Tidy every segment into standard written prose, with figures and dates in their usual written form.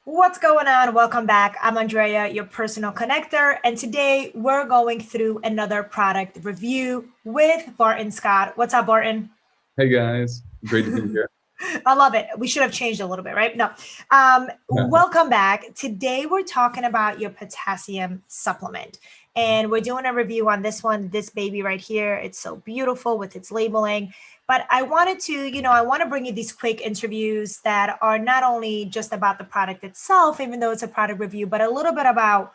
What's going on? Welcome back. I'm Andrea, your personal connector, and today we're going through another product review with Barton Scott. What's up, Barton? Hey guys, great to be here. I love it. We should have changed a little bit, right? No. Welcome back. Today we're talking about your potassium supplement. And we're doing a review on this one, this baby right here. It's so beautiful with its labeling. But I wanted to, I want to bring you these quick interviews that are not only just about the product itself, even though it's a product review, but a little bit about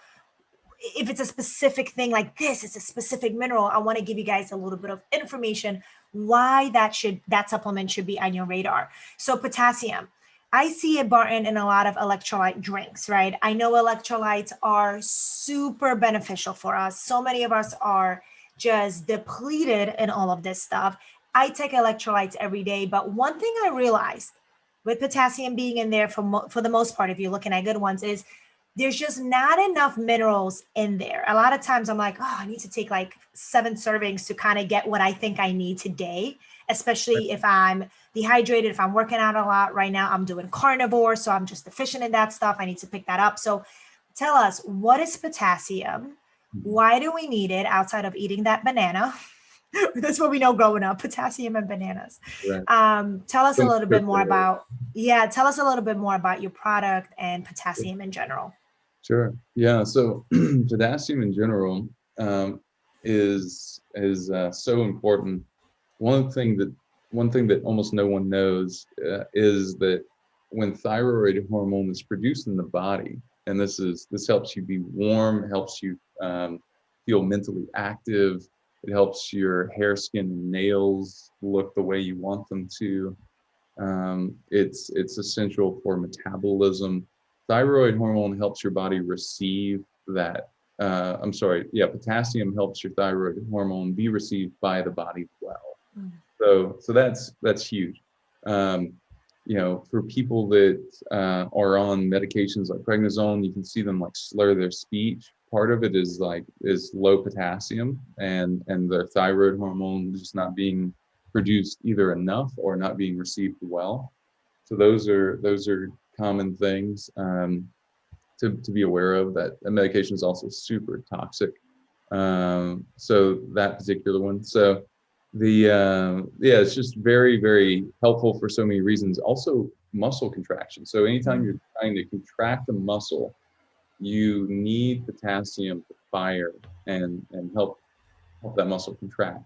if it's a specific thing like this, it's a specific mineral. I want to give you guys a little bit of information why that supplement should be on your radar. So potassium, I see it, Barton, in a lot of electrolyte drinks, right? I know electrolytes are super beneficial for us. So many of us are just depleted in all of this stuff. I take electrolytes every day, but one thing I realized with potassium being in there for the most part, if you're looking at good ones, is there's just not enough minerals in there. A lot of times I'm like, oh, I need to take like 7 servings to kind of get what I think I need today, especially if I'm dehydrated, if I'm working out a lot. Right now, I'm doing carnivore, so I'm just deficient in that stuff. I need to pick that up. So tell us, what is potassium? Why do we need it outside of eating that banana? That's what we know growing up, potassium and bananas. Right. Tell us a Don't little bit more sugar. about, yeah, tell us a little bit more about your product and potassium in general. Sure. Yeah. So potassium in general is so important. One thing that one thing that almost no one knows is that when thyroid hormone is produced in the body, and this helps you be warm, helps you feel mentally active. It helps your hair, skin, and nails look the way you want them to. It's essential for metabolism. Thyroid hormone helps your body receive that. I'm sorry, yeah, potassium helps your thyroid hormone be received by the body well. Mm. So that's huge. Um, for people that are on medications like prednisone, you can see them like slur their speech. Part of it is low potassium and their thyroid hormone just not being produced either enough or not being received well. So those are common things to be aware of. That medication is also super toxic. So that particular one. So the yeah, it's just very helpful for so many reasons. Also, muscle contraction. So anytime Mm. you're trying to contract a muscle, you need potassium to fire and help that muscle contract.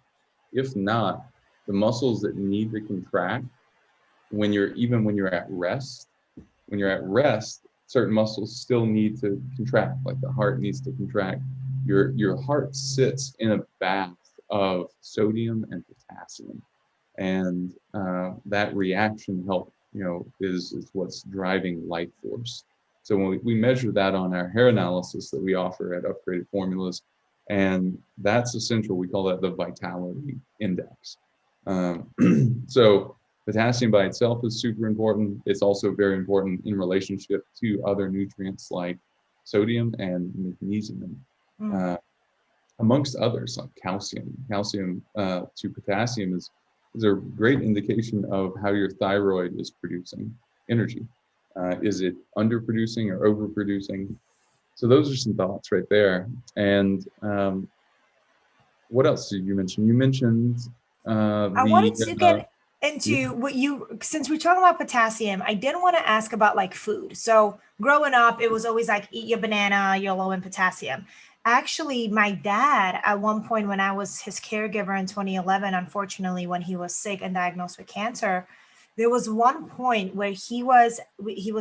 If not, the muscles that need to contract when you're at rest, when you're at rest, certain muscles still need to contract, like the heart needs to contract. Your heart sits in a bath of sodium and potassium, and that reaction is what's driving life force. So when we measure that on our hair analysis that we offer at Upgraded Formulas, and that's essential. We call that the vitality index. So potassium by itself is super important. It's also very important in relationship to other nutrients like sodium and magnesium, Mm. uh, amongst others like calcium. Calcium to potassium is a great indication of how your thyroid is producing energy. Is it underproducing or overproducing? So those are some thoughts right there. And what else did you mention? You mentioned I the wanted to get into what you, since we're talking about potassium, I did want to ask about like food. So growing up, it was always like eat your banana, you're low in potassium. Actually, my dad, at one point when I was his caregiver in 2011, unfortunately, when he was sick and diagnosed with cancer, there was one point where he was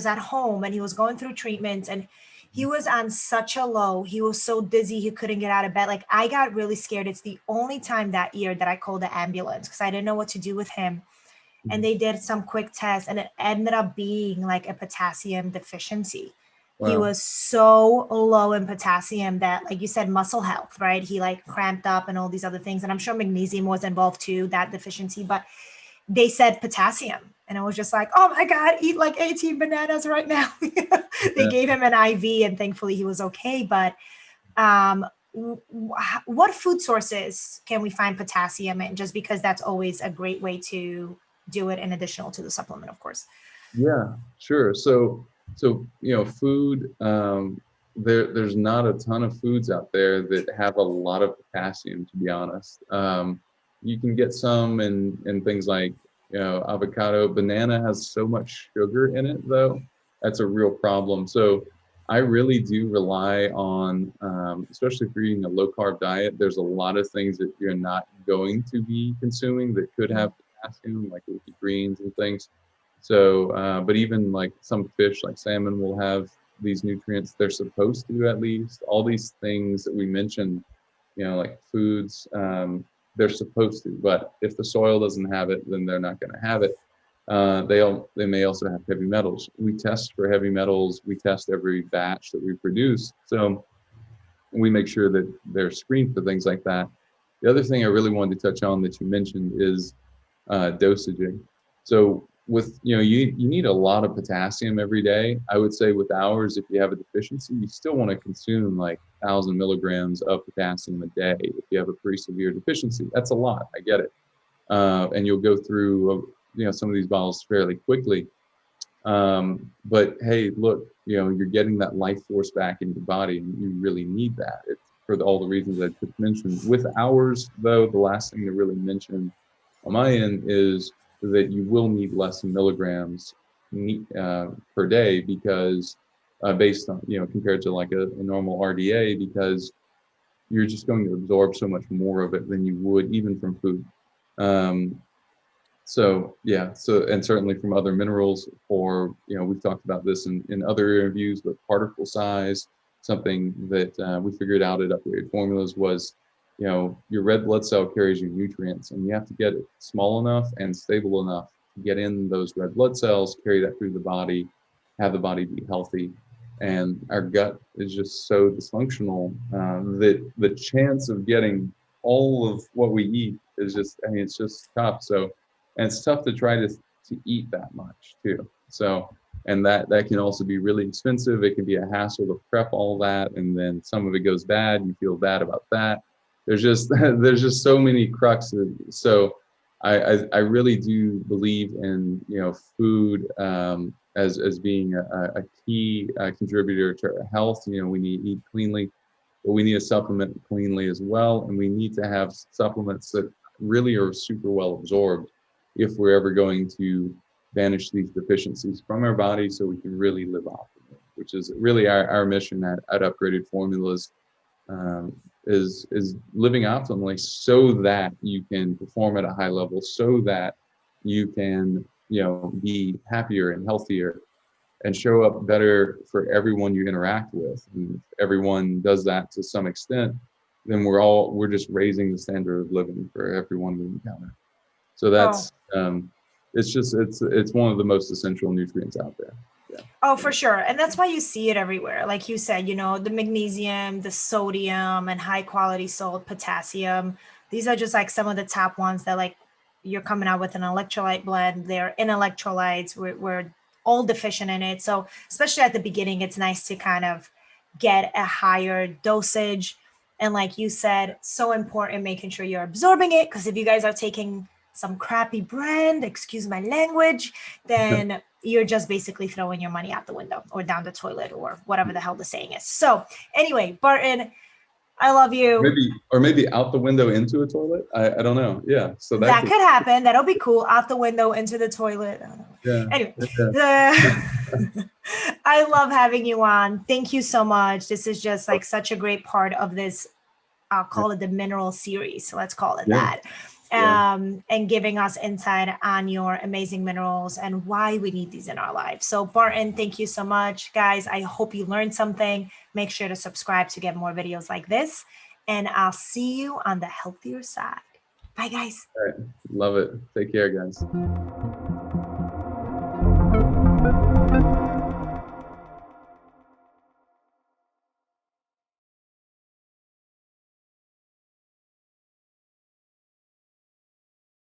at home and he was going through treatments and he was on such a low. He was so dizzy he couldn't get out of bed. Like I got really scared. It's the only time that year that I called the ambulance because I didn't know what to do with him. And they did some quick tests and it ended up being like a potassium deficiency. He wow. was so low in potassium that, like you said, muscle health, right? He like cramped up and all these other things. And I'm sure magnesium was involved too, that deficiency. But they said potassium. And I was just like, oh my God, eat like 18 bananas right now. They Yeah. gave him an IV and thankfully he was okay. But um, what food sources can we find potassium in? Just because that's always a great way to do it in additional to the supplement, of course. Yeah, sure. So So, food, there's not a ton of foods out there that have a lot of potassium, to be honest. You can get some in things like, avocado. Banana has so much sugar in it, though. That's a real problem. So I really do rely on, especially if you're eating a low carb diet, there's a lot of things that you're not going to be consuming that could have potassium, like leafy greens and things. So, but even like some fish, like salmon, will have these nutrients. They're supposed to, at least. All these things that we mentioned, like foods, they're supposed to. But if the soil doesn't have it, then they're not going to have it. They may also have heavy metals. We test for heavy metals. We test every batch that we produce. So we make sure that they're screened for things like that. The other thing I really wanted to touch on that you mentioned is dosaging. So with, you need a lot of potassium every day. I would say with ours, if you have a deficiency, you still want to consume like 1,000 milligrams of potassium a day. If you have a pretty severe deficiency, that's a lot. I get it. And you'll go through, some of these bottles fairly quickly. But hey, look, you're getting that life force back in your body, and you really need that. It's for all the reasons I just mentioned. With ours, though, the last thing to really mention on my end is that you will need less milligrams per day, because based on, compared to like a normal RDA, because you're just going to absorb so much more of it than you would even from food. So yeah, and certainly from other minerals, or we've talked about this in other interviews, but particle size, something that we figured out at Upgraded Formulas was, your red blood cell carries your nutrients, and you have to get it small enough and stable enough to get in those red blood cells, carry that through the body, have the body be healthy. And our gut is just so dysfunctional that the chance of getting all of what we eat is just, it's just tough. So, and it's tough to try to eat that much too. So, and that can also be really expensive. It can be a hassle to prep all that, and then some of it goes bad. You feel bad about that. There's just there's just so many cruxes. So I really do believe in food as being a key contributor to our health. We need to eat cleanly, but we need to supplement cleanly as well, and we need to have supplements that really are super well absorbed if we're ever going to banish these deficiencies from our body, so we can really live optimally, which is really our mission at Upgraded Formulas. Is living optimally so that you can perform at a high level, so that you can be happier and healthier and show up better for everyone you interact with. And if everyone does that to some extent, then we're just raising the standard of living for everyone we encounter. So that's it's one of the most essential nutrients out there. Yeah. Oh, for sure. And that's why you see it everywhere. Like you said, the magnesium, the sodium, and high quality salt, potassium. These are just like some of the top ones that, like, you're coming out with an electrolyte blend. They're in electrolytes. We're all deficient in it. So especially at the beginning, it's nice to kind of get a higher dosage. And like you said, so important making sure you're absorbing it. Because if you guys are taking some crappy brand, excuse my language, then you're just basically throwing your money out the window or down the toilet or whatever the hell the saying is. So anyway, Barton, I love you. Maybe out the window into a toilet. I don't know. Yeah. So that could happen. That'll be cool. Out the window into the toilet. Yeah. Anyway, Yeah. I love having you on. Thank you so much. This is just like such a great part of this. I'll call it the mineral series. So let's call it that. And giving us insight on your amazing minerals and why we need these in our lives. So Barton, thank you so much. Guys, I hope you learned something. Make sure to subscribe to get more videos like this. And I'll see you on the healthier side. Bye, guys. All right. Love it. Take care, guys.